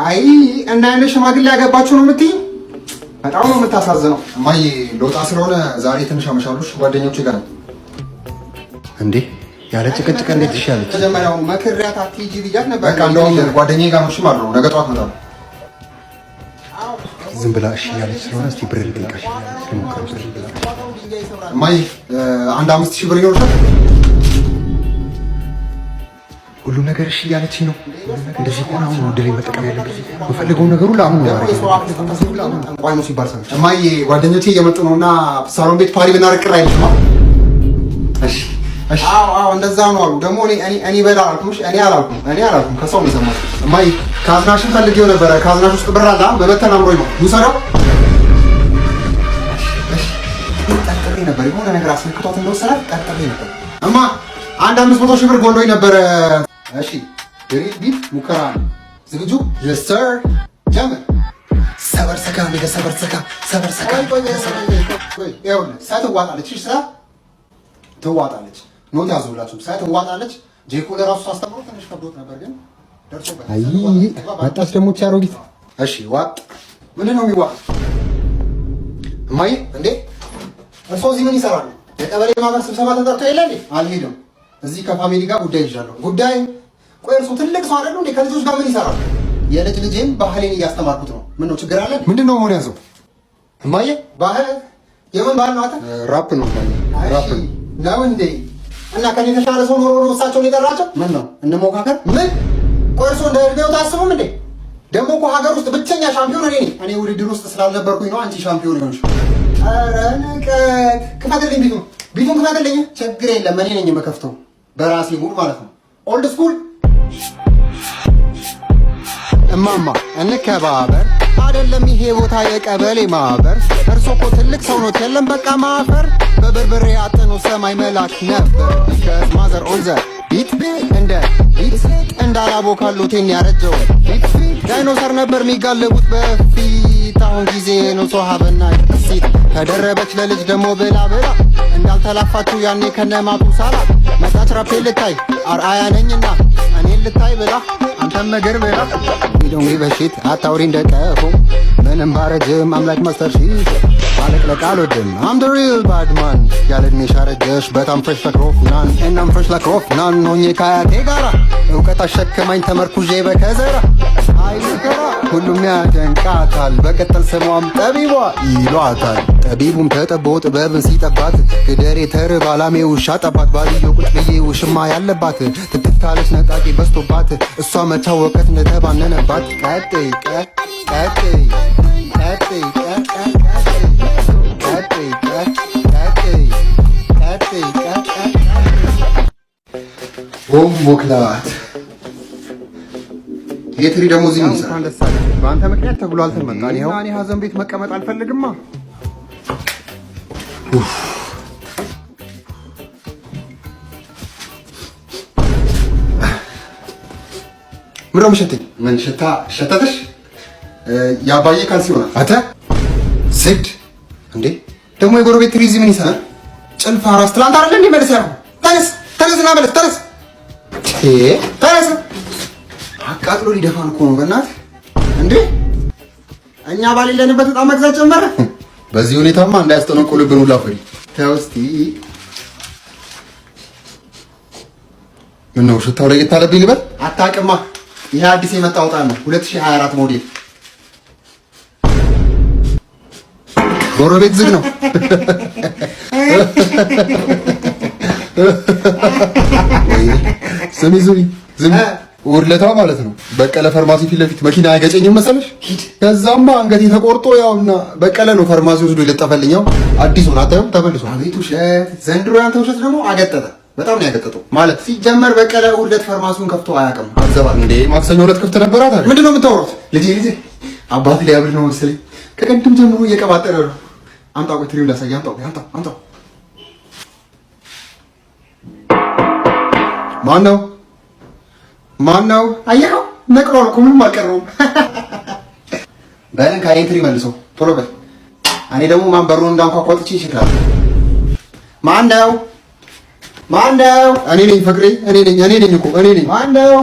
አይ እና ያለ ሽማግሌ ያገባችሁ ነው የምትይኝ? በጣም ነው የምታሳዝነው። እማዬ ለውጣ ስለሆነ ዛሬ ትንሽ አመሻለሁ ጓደኞቼ ጋር ነው። እንዴ ያለ ጭቅጭቅ እንዴት ይሻለች? መጀመሪያው መክሪያት አትሂጂ ብያት ነበር። በቃ እንደውም ጓደኛዬ ጋር ነው እሺ ማለት ነው። ነገ ጠዋት ነው። ዝም ብላ እሺ ያለች ስለሆነ እስቲ ብር ልጠይቃሽ። እማዬ 5,000 ብር ይኖርሻል? ሁሉ ነገር እሺ ያለች ነው። እንደዚህ እኮ ነው ወደሌ መጠቀም ያለብኝ። የምፈልገው ነገር ሁሉ አሁን ነው ያደረገው። ጠንቋይ ነው ሲባል ሰምቼ። እማዬ ጓደኞቼ እየመጡ ነውና ሳሎን ቤት ፓሪ ብናደርግ ቅር አይልሽም? እሺ እሺ። አዎ እንደዛ ነው አሉ። ደግሞ እኔ በላ አልኩሽ። እኔ አላልኩም ከሰው ነው የሰማሁት። እማዬ ካዝናሽን ፈልጌው ነበረ። ካዝናሽ ውስጥ ብር አለ በበተና አምሮኝ ነው ውሰደው። ጠርጥሬ ነበር የሆነ ነገር አስመልክቷት እንደወሰዳት ጠርጥሬ ነበር። እማ 500,000 ብር ጎሎኝ ነበረ። እሺ ግሪት ቢት ሙከራ ዝግጁ? yes sir ጀምር። ሰበር ሰካ ነገ ሰበር ሰካ ይኸውልህ ሳትዋጣለች። እሺ ትዋጣለች። ኖት ያዙላችሁ። ሳትዋጣለች። ጄኮ ለራሱ አስተምሮ ትንሽ ከብዶት ነበር ግን ደርሶበት። አይ መጣች ደግሞ አሮጊት። እሺ ዋጥ ምንድን ነው የሚዋጥ? እማዬ እንዴ እርሶ እዚህ ምን ይሰራሉ? የቀበሌ ማህበር ስብሰባ ተጠርቶ የለ እንዴ? አልሄድም። እዚህ ከፋሚሊ ጋር ጉዳይ ይዣለሁ። ጉዳይ? ቆይ እርሶ ትልቅ ሰው አይደሉ እንዴ? ከልጆች ጋር ምን ይሰራሉ? የልጅ ልጄን ባህሌን እያስተማርኩት ነው። ምን ነው ችግር አለ? ምንድን ነው መሆን ያዘው? እማዬ ባህል የምን ባህል ነው? አታ ራፕ ነው እማዬ ራፕ ነው እንዴ? እና ከኔ የተሻለ ሰው ኖሮ ነው እሳቸውን የጠራቸው? ምን ነው እንሞካከር? ምን ቆይ እርሶ እንደ እድሜው ታስቡም እንዴ? ደግሞ እኮ ሀገር ውስጥ ብቸኛ ሻምፒዮን እኔ ነኝ። እኔ ውድድር ውስጥ ስላልነበርኩኝ ነው አንቺ ሻምፒዮን ይሆንሽ። ኧረ ንቀት! ክፈትልኝ፣ ቢቱን ክፈትልኝ። ችግር የለም እኔ ነኝ የምከፍተው በራሴ ሙድ ማለት ነው። ኦልድ ስኩል እማማ እንከባበር አይደለም ይሄ ቦታ የቀበሌ ማህበር። እርሶ እኮ ትልቅ ሰው ኖት የለም በቃ ማፈር። በበርበሬ አጥኖ ሰማይ መላክ ነበር ከማዘር ኦንዘ ቢት እንደ ቢት እንዳላቦካሉቴን ያረጀው ቢት ዳይኖሰር ነበር የሚጋለቡት በፊት። አሁን ጊዜ ነው ሶሃበና ሲት ከደረበች ለልጅ ደግሞ ብላ እንዳልተላፋችሁ ያኔ ከነማቱ ሳላ መጣች ራፔ ልታይ አርአያ ነኝና እኔን ልታይ ብላ አንተም ነገር ብላ ቢዶንግ በሽት አታውሪ እንደቀፉ ምንም ባረጅም አምላክ ማስተርሺ ማለቅለቅ አልወድም አም ደ ሪል ባድማን ያለ ዕድሜ ሻረጀሽ በጣም ፍሬሽ ላክሮፍናን እናም ፍሬሽ ላክሮፍናን ሆኜ ከአያቴ ጋራ እውቀት አሸከማኝ ተመርኩዤ በከዘራ አይልከራ ሁሉም ያደንቃታል በቀጠል ስሟም ጠቢቧ ይሏታል። ጠቢቡም ተጠቦ ጥበብን ሲጠባት ግደሬ ተርብ አላሜ ውሻ ጠባት ባልዮ ቁጭ ብዬ ውሽማ ያለባት ትትካለች ነጣቂ በስቶባት እሷ መቻወቀት እንደተባነነባት ቀጥይ ቀጥይ ቦክላት የትሪ ደግሞ እዚህ ምን ይሰራል? በአንተ ምክንያት ተብሏል ተመጣ። ይኸው እኔ ሀዘን ቤት መቀመጥ አልፈልግማ። ምነው የምሸተኝ? ምን ሽታ ሸተተሽ? የአባዬ ካልሲ ሆናል። አንተ ስድ እንዴ ደግሞ የጎረቤት ትሪ እዚህ ምን ይሰራል? ጭልፋ ራስ ትላንት አይደል እንዴ መልስ ያለው? ተነስና መልስ ተነስ አቃጥሎ ሊደፋን እኮ ነው። በእናትህ እንዴ እኛ ባሌለንበት በጣም መግዛት ጀመረ። በዚህ ሁኔታማ እንዳያስጠነቁልብን ሁላ ፈሪ። ተው እስቲ ምነው ሽታው ላይ የታለብኝ ልበል? አታውቅማ። ይሄ አዲስ የመጣ ወጣ ነው 2024 ሞዴል። ጎረቤት ዝግ ነው። ስሚ ዝም ውርለታ ማለት ነው። በቀለ ፋርማሲ ፊት ለፊት መኪና አይገጨኝም መሰለሽ? ከዛማ አንገቴ ተቆርጦ ያውና በቀለ ነው ፋርማሲ ወስዶ ይለጠፈልኛው። አዲስ ሆነ አታየውም? ተመልሶ አቤቱ ውሸት! ዘንድሮ ያንተ ውሸት ደግሞ አገጠጠ። በጣም ነው ያገጠጠው። ማለት ሲጀመር በቀለ ውርደት ፋርማሲውን ከፍቶ አያውቅም። አዘባ እንዴ ማክሰኞ ዕለት ክፍት ነበር አይደል? ምንድነው የምታወሩት? ልጄ አባት ሊያብር ነው መሰለኝ። ከቀድም ጀምሮ እየቀባጠረ ነው። አምጣው ቆይ ትሪው ላሳይ። አምጣው። ማን ነው? አየኸው ነቅሏል እኮ ምንም አልቀረውም። በልን ከአይን ትሪ መልሰው ቶሎ በል። እኔ ደግሞ ማን በሩን እንዳንኳኳጥቼ ይችላል። ማን ነው? እኔ ነኝ ፍቅሬ። እኔ ነኝ እኮ ማን ነው?